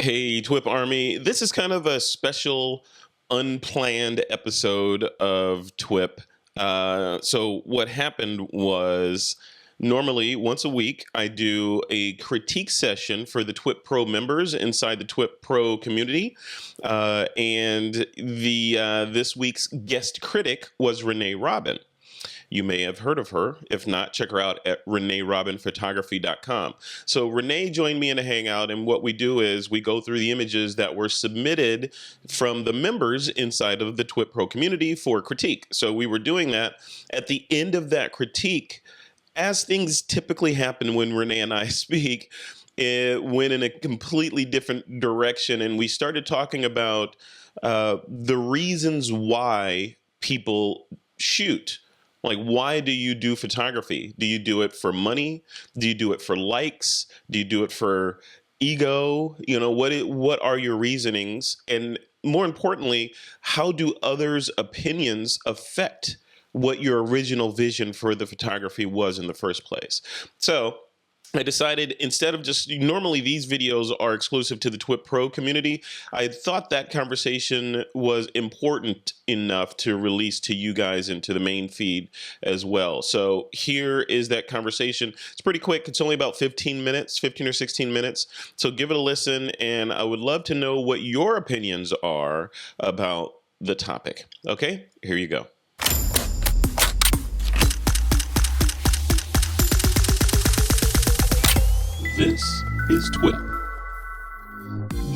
Hey, TWiP Army. This is kind of a special, unplanned episode of TWiP. So, what happened was normally once a week, I do a critique session for the TWiP Pro members inside the TWiP Pro community. And this week's guest critic was Renee Robyn. You may have heard of her. If not, check her out at reneerobynphotography.com. So Renee joined me in a hangout, and what we do is we go through the images that were submitted from the members inside of the TWiP Pro community for critique. So we were doing that. At the end of that critique, as things typically happen when Renee and I speak, it went in a completely different direction, and we started talking about the reasons why people shoot. Like, why do you do photography? Do you do it for money? Do you do it for likes? Do you do it for ego? You know, what are your reasonings? And more importantly, how do others' opinions affect what your original vision for the photography was in the first place? So I decided, instead of just, normally these videos are exclusive to the TWiP Pro community, I thought that conversation was important enough to release to you guys and to the main feed as well. So here is that conversation. It's pretty quick. It's only about 15 minutes, 15 or 16 minutes. So give it a listen, and I would love to know what your opinions are about the topic. Okay, here you go. This is TWiP.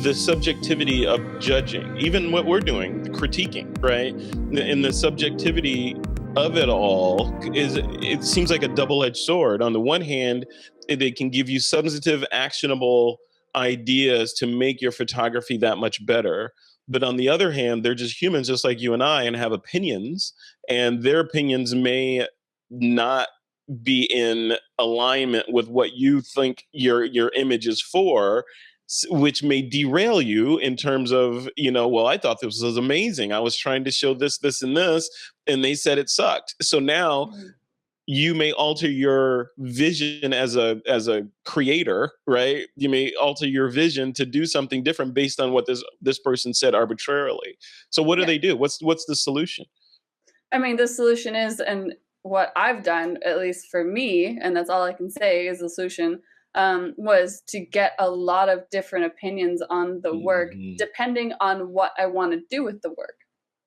The subjectivity of judging, even what we're doing, the critiquing, right? And the subjectivity of it all it seems like a double-edged sword. On the one hand, they can give you substantive, actionable ideas to make your photography that much better. But on the other hand, they're just humans just like you and I and have opinions, and their opinions may not be in alignment with what you think your image is for, which may derail you in terms of, well, I thought this was amazing. I was trying to show this, and this, and they said it sucked. So now you may alter your vision as a creator, right? You may alter your vision to do something different based on what this person said arbitrarily. So what do they do? What's the solution? I mean, the solution is, and what I've done, at least for me, and that's all I can say is the solution, was to get a lot of different opinions on the work, depending on what I want to do with the work.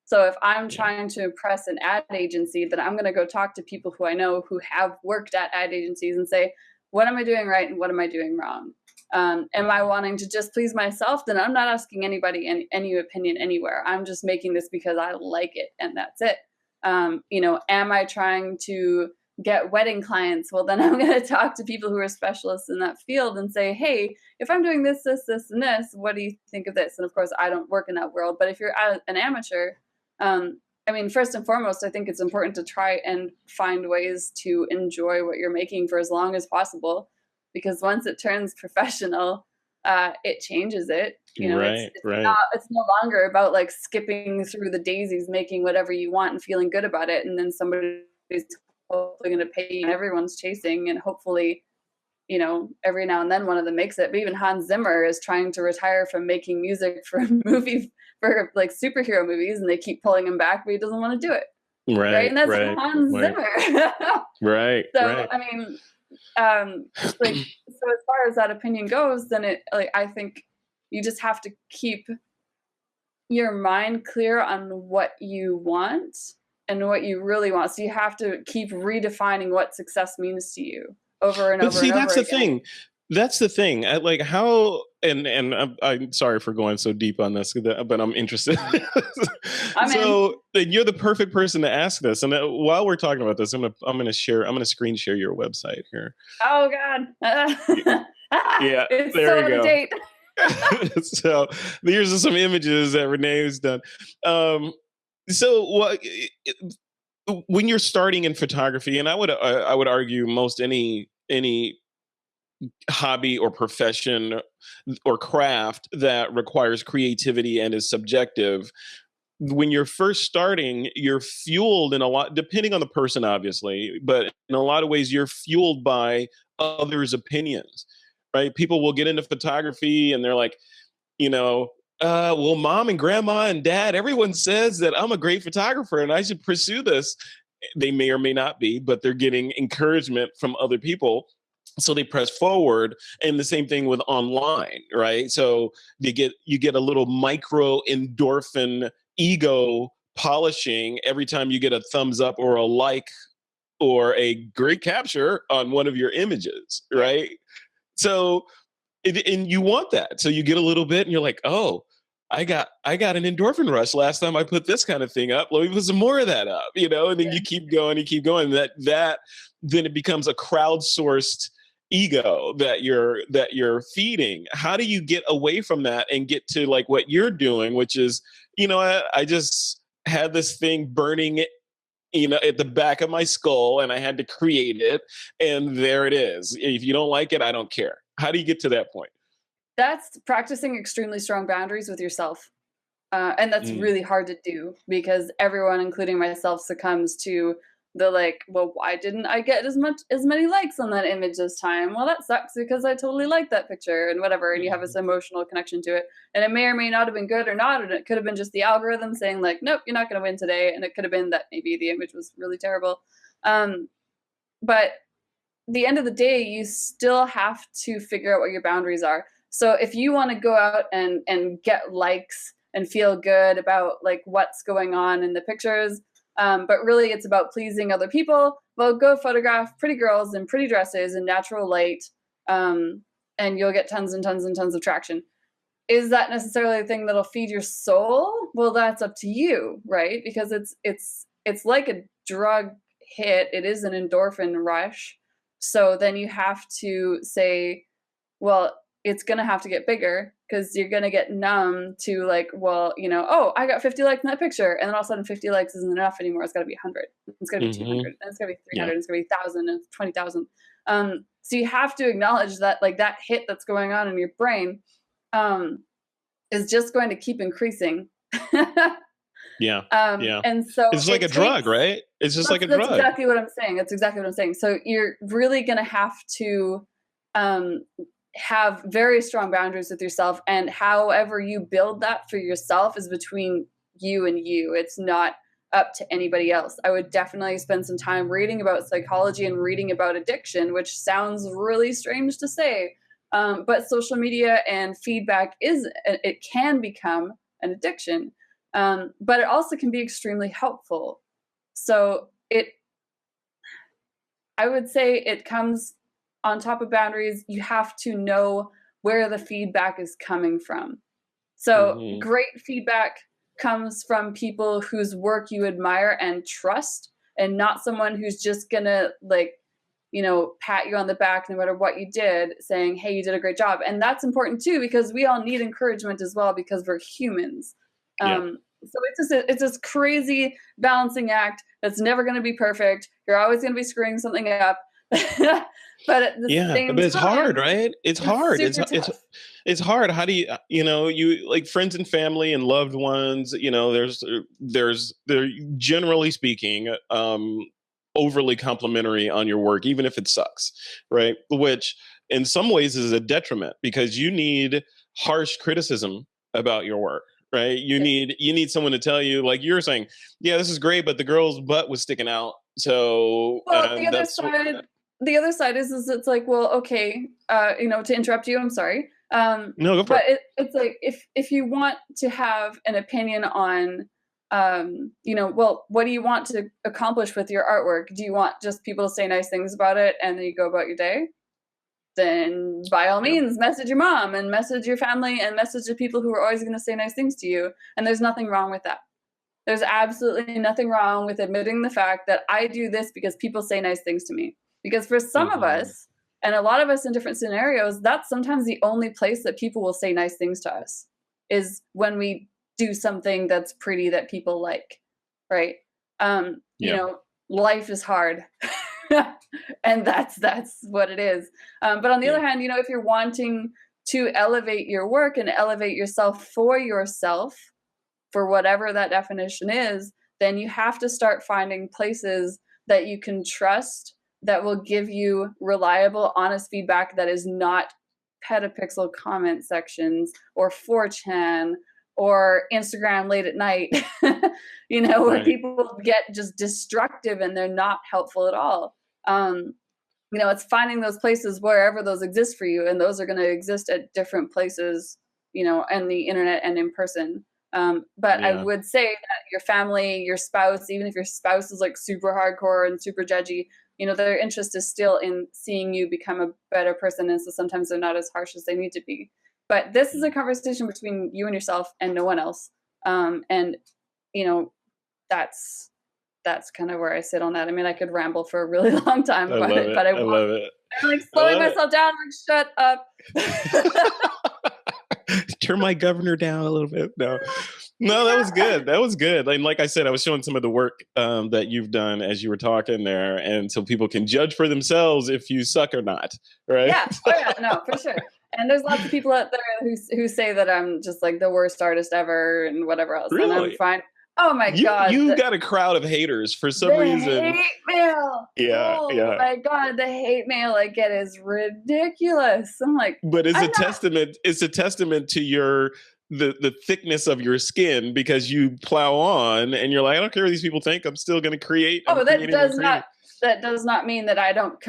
So if I'm trying to impress an ad agency, then I'm going to go talk to people who I know who have worked at ad agencies and say, what am I doing right and what am I doing wrong? Am I wanting to just please myself? Then I'm not asking anybody any opinion anywhere. I'm just making this because I like it, and that's it. Am I trying to get wedding clients? Well, then I'm going to talk to people who are specialists in that field and say, hey, if I'm doing this, this, and this, what do you think of this? And of course, I don't work in that world. But if you're an amateur, first and foremost, I think it's important to try and find ways to enjoy what you're making for as long as possible, because once it turns professional, it changes it. It's no longer about like skipping through the daisies, making whatever you want and feeling good about it, and then somebody's hopefully going to pay you, and everyone's chasing, and hopefully, every now and then one of them makes it. But even Hans Zimmer is trying to retire from making music for movies, for like superhero movies, and they keep pulling him back, but he doesn't want to do it. Right. And that's Hans Zimmer. Right. So I mean, so as far as that opinion goes, then I think you just have to keep your mind clear on what you want and what you really want. So you have to keep redefining what success means to you over and over. But see, that's the thing. That's the thing. I'm sorry for going so deep on this, but I'm interested. And you're the perfect person to ask this. And while we're talking about this, I'm gonna screen share your website here. Oh God. Yeah, it's there so you go. Date. So here's some images that Renee has done. When you're starting in photography, and I would argue most any hobby or profession or craft that requires creativity and is subjective, when you're first starting, you're fueled in a lot, depending on the person, obviously, but in a lot of ways, you're fueled by others' opinions, right? People will get into photography and they're like, well, mom and grandma and dad, everyone says that I'm a great photographer and I should pursue this. They may or may not be, but they're getting encouragement from other people. So they press forward, and the same thing with online, right? So you get a little micro endorphin ego polishing every time you get a thumbs up or a like or a great capture on one of your images, right? So and you want that. So you get a little bit and you're like, oh, I got an endorphin rush last time I put this kind of thing up. Let me put some more of that up, and then you keep going and keep going. That then it becomes a crowdsourced ego that you're feeding. How do you get away from that and get to like what you're doing, which is, I just had this thing burning at the back of my skull and I had to create it. And there it is. If you don't like it, I don't care. How do you get to that point? That's practicing extremely strong boundaries with yourself. And that's Mm. really hard to do because everyone, including myself, succumbs to the like, well, why didn't I get as many likes on that image this time? Well, that sucks because I totally like that picture and whatever. And you have this emotional connection to it. And it may or may not have been good or not. And it could have been just the algorithm saying, like, nope, you're not going to win today. And it could have been that maybe the image was really terrible. But the end of the day, you still have to figure out what your boundaries are. So if you want to go out and get likes and feel good about like what's going on in the pictures, but really it's about pleasing other people, well, go photograph pretty girls in pretty dresses in natural light, and you'll get tons and tons and tons of traction. Is that necessarily the thing that'll feed your soul? Well, that's up to you, right? Because it's like a drug hit. It is an endorphin rush. So then you have to say, well, it's going to have to get bigger because you're going to get numb to like, well, oh, I got 50 likes in that picture. And then all of a sudden 50 likes isn't enough anymore. It's got to be 100. It's got to be 200. And it's got to be 300. Yeah. And it's going to be 1,000 and 20,000. So you have to acknowledge that like that hit that's going on in your brain is just going to keep increasing. Yeah. And so it's like a drug, right? It's just like a drug. That's exactly what I'm saying. That's exactly what I'm saying. So you're really going to have to have very strong boundaries with yourself, and however you build that for yourself is between you and you. It's not up to anybody else. I would definitely spend some time reading about psychology and reading about addiction, which sounds really strange to say. But social media and feedback it can become an addiction. But it also can be extremely helpful. So I would say it comes on top of boundaries. You have to know where the feedback is coming from. So great feedback comes from people whose work you admire and trust, and not someone who's just gonna like, pat you on the back no matter what you did, saying, hey, you did a great job. And that's important too, because we all need encouragement as well, because we're humans. So it's this crazy balancing act that's never going to be perfect. You're always going to be screwing something up. But at the same but it's time, hard, right? It's hard. It's hard. How do you like friends and family and loved ones, they're generally speaking, overly complimentary on your work, even if it sucks, right? Which in some ways is a detriment because you need harsh criticism about your work. Right. You need someone to tell you, like you were saying, yeah, this is great, but the girl's butt was sticking out. So the other side is it's like, well, okay, to interrupt you, I'm sorry. No, go for but it. It's like if you want to have an opinion on, well, what do you want to accomplish with your artwork? Do you want just people to say nice things about it and then you go about your day? Then by all means, message your mom and message your family and message the people who are always going to say nice things to you. And there's nothing wrong with that. There's absolutely nothing wrong with admitting the fact that I do this because people say nice things to me. Because for some of us, and a lot of us in different scenarios, that's sometimes the only place that people will say nice things to us, is when we do something that's pretty that people like, right? Life is hard. And that's what it is. But on the other hand, if you're wanting to elevate your work and elevate yourself for yourself, for whatever that definition is, then you have to start finding places that you can trust that will give you reliable, honest feedback that is not petapixel comment sections or 4chan or Instagram late at night, where Right. people get just destructive and they're not helpful at all. It's finding those places wherever those exist for you, and those are going to exist at different places, and the internet and in person. But I Yeah. would say that your family, your spouse, even if your spouse is like super hardcore and super judgy, their interest is still in seeing you become a better person. And so sometimes they're not as harsh as they need to be. But this is a conversation between you and yourself and no one else. And, that's kind of where I sit on that. I mean, I could ramble for a really long time I about love it, it. but I I won't. love it. I'm like I slowing love it. myself down. I'm like, shut up. Turn my governor down a little bit. No, that was good. That was good. And like I said, I was showing some of the work that you've done as you were talking there, and so people can judge for themselves if you suck or not, right? Yeah. Oh yeah. No, for sure. And there's lots of people out there who say that I'm just like the worst artist ever and whatever else, and I'm Really? fine. Oh my God. You got a crowd of haters for some The reason. hate mail. Yeah, Oh yeah. my God, the hate mail I get is ridiculous. I'm like, But I'm not. it's a testament to the thickness of your skin, because you plow on and you're like, I don't care what these people think, I'm still going to create. I'm Oh, that creating. does not mean that I don't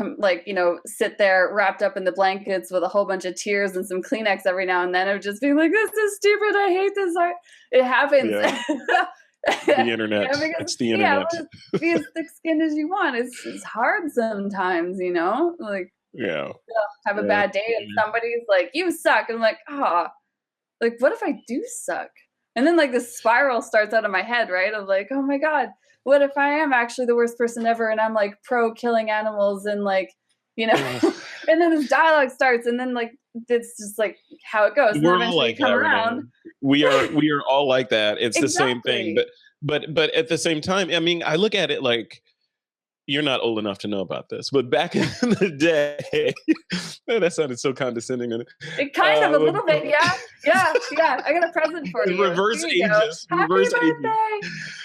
sit there wrapped up in the blankets with a whole bunch of tears and some Kleenex every now and then of just being like, this is stupid. I hate this art. It happens. Yeah. The internet. Because, It's the internet. be as thick-skinned as you want. It's hard sometimes, like Yeah. have a Yeah. bad day and somebody's like, you suck. And I'm like, like, what if I do suck? And then like this spiral starts out of my head, right? Of like, oh my God, what if I am actually the worst person ever and I'm like pro killing animals and like, and then this dialogue starts and then like it's just like how it goes. And then We're all eventually like you come that, around. Renee. We are all like that. It's the same thing. Exactly. But at the same time, I mean, I look at it like, you're not old enough to know about this, but back in the day, that sounded so condescending. It kind of a little bit, yeah. I got a present for you. Reverse Here you go. ages. Happy Reverse ages.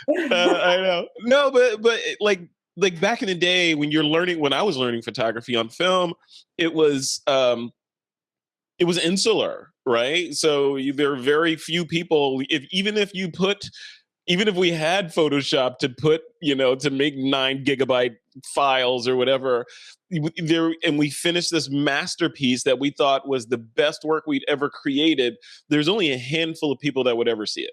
birthday. I know. No, but like back in the day when when I was learning photography on film, it was insular, right? So there are very few people. Even if we had Photoshop to put, to make 9 GB files or whatever, and we finished this masterpiece that we thought was the best work we'd ever created, there's only a handful of people that would ever see it.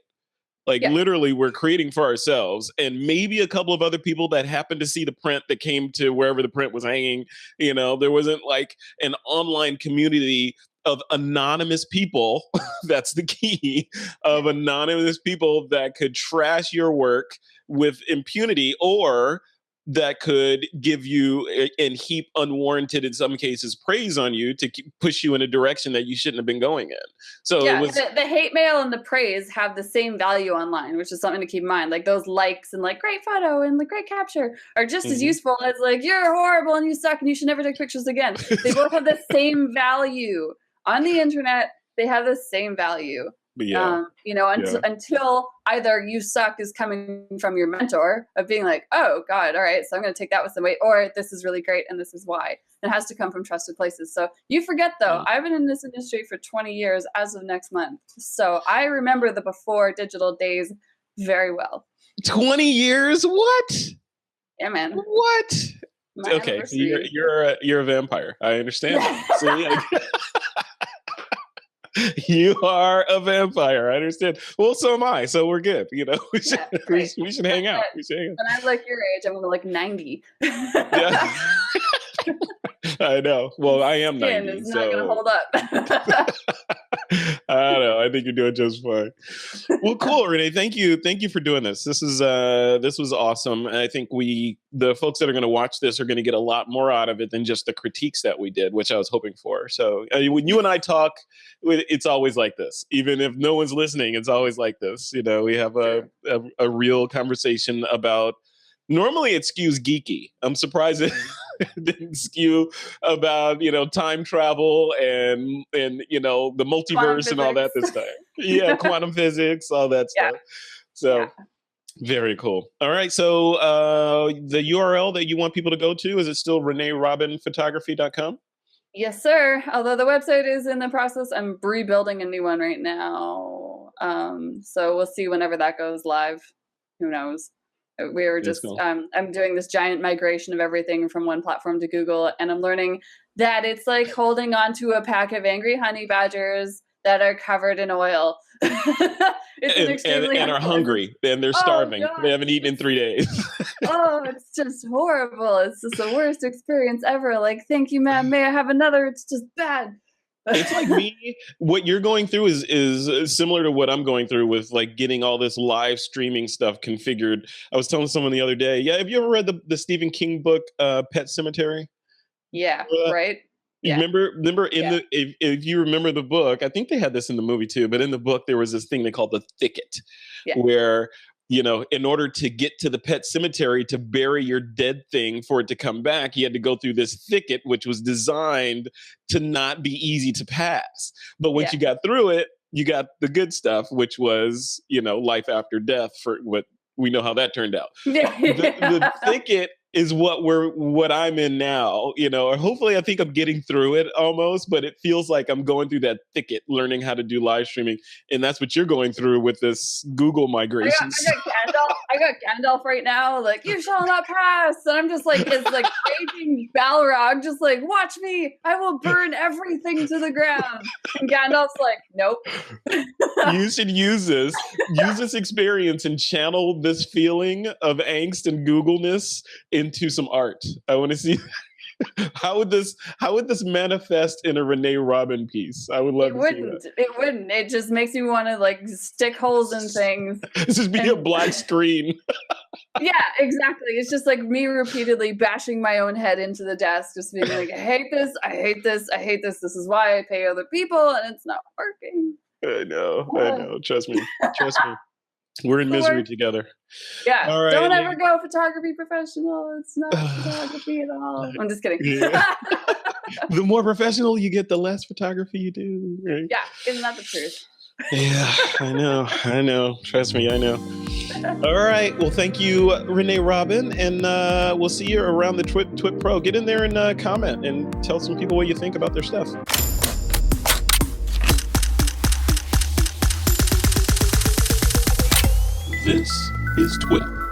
Like Yeah. literally, we're creating for ourselves, and maybe a couple of other people that happened to see the print that came to wherever the print was hanging. There wasn't like an online community of anonymous people. That's the key, of anonymous people that could trash your work with impunity, or that could give you and heap unwarranted, in some cases, praise on you to push you in a direction that you shouldn't have been going in. So yeah, it was the hate mail and the praise have the same value online, which is something to keep in mind. Like those likes and like great photo and the great capture are just as useful as like you're horrible and you suck and you should never take pictures again. They both have the same value on the internet. They have the same value. Yeah. Until either you suck is coming from your mentor of being like, oh God, all right, so I'm going to take that with some weight, or this is really great and this is why. It has to come from trusted places. So you forget though, I've been in this industry for 20 years as of next month. So I remember the before digital days very well. 20 years? What? Yeah, man. What? My okay, so you're a vampire. I understand that. See, you are a vampire. I understand. Well, so am I. So we're good. We should we should hang out. We should hang out. When I'm like your age, I'm like 90. Yeah. I know. Well, I am 90. It's not going to hold up. I don't know. I think you're doing just fine. Well, cool, Renee. Thank you. Thank you for doing this. This was awesome. And I think the folks that are going to watch this are going to get a lot more out of it than just the critiques that we did, which I was hoping for. So when you and I talk, it's always like this. Even if no one's listening, it's always like this. We have a real conversation about. Normally it skews geeky. I'm surprised it didn't skew about, time travel and the multiverse and all that this time. Yeah, quantum physics, all that stuff. So very cool. All right. So the URL that you want people to go to, is it still ReneeRobynPhotography.com? Yes, sir. Although the website is in the process, I'm rebuilding a new one right now. So we'll see whenever that goes live. Who knows? We were That's just, cool. I'm doing this giant migration of everything from one platform to Google, and I'm learning that it's like holding on to a pack of angry honey badgers that are covered in oil. It's an extremely And are unpleasant. hungry and they're Oh starving. They God. haven't eaten in 3 days. Oh, it's just horrible. It's just the worst experience ever. Like, thank you, ma'am. May I have another? It's just bad. It's like me. What you're going through is similar to what I'm going through with like getting all this live streaming stuff configured. I was telling someone the other day. Yeah, have you ever read the Stephen King book, Pet Cemetery? Yeah, right? You Yeah, remember in yeah, the if you remember the book, I think they had this in the movie too, but in the book there was this thing they called the thicket, yeah, where in order to get to the pet cemetery to bury your dead thing for it to come back, you had to go through this thicket, which was designed to not be easy to pass. But once yeah. you got through it, you got the good stuff, which was, life after death, for what we know how that turned out. The Yeah. thicket is what I'm in now, or hopefully I think I'm getting through it almost, but it feels like I'm going through that thicket, learning how to do live streaming. And that's what you're going through with this Google migrations. I got Gandalf. I got Gandalf right now. Like, you shall not pass. And I'm just like, it's like raging Balrog, just like, watch me. I will burn everything to the ground. And Gandalf's like, nope. You should use this experience and channel this feeling of angst and Googleness into some art. I want to see how would this manifest in a Renee Robyn piece. I would love to see that. It wouldn't. It just makes me want to like stick holes in things. This is be a black screen. Yeah, exactly. It's just like me repeatedly bashing my own head into the desk, just being like, I hate this, I hate this, I hate this. This is why I pay other people, and it's not working. I know. Trust me. We're in misery together. Yeah. All right. Don't ever go photography professional. It's not photography at all. I'm just kidding. Yeah. The more professional you get, the less photography you do. Right? Yeah. Isn't that the truth? Yeah, I know. Trust me, I know. All right. Well, thank you, Renee Robyn, and we'll see you around the TWiP Pro. Get in there and comment and tell some people what you think about their stuff. This is TWiP.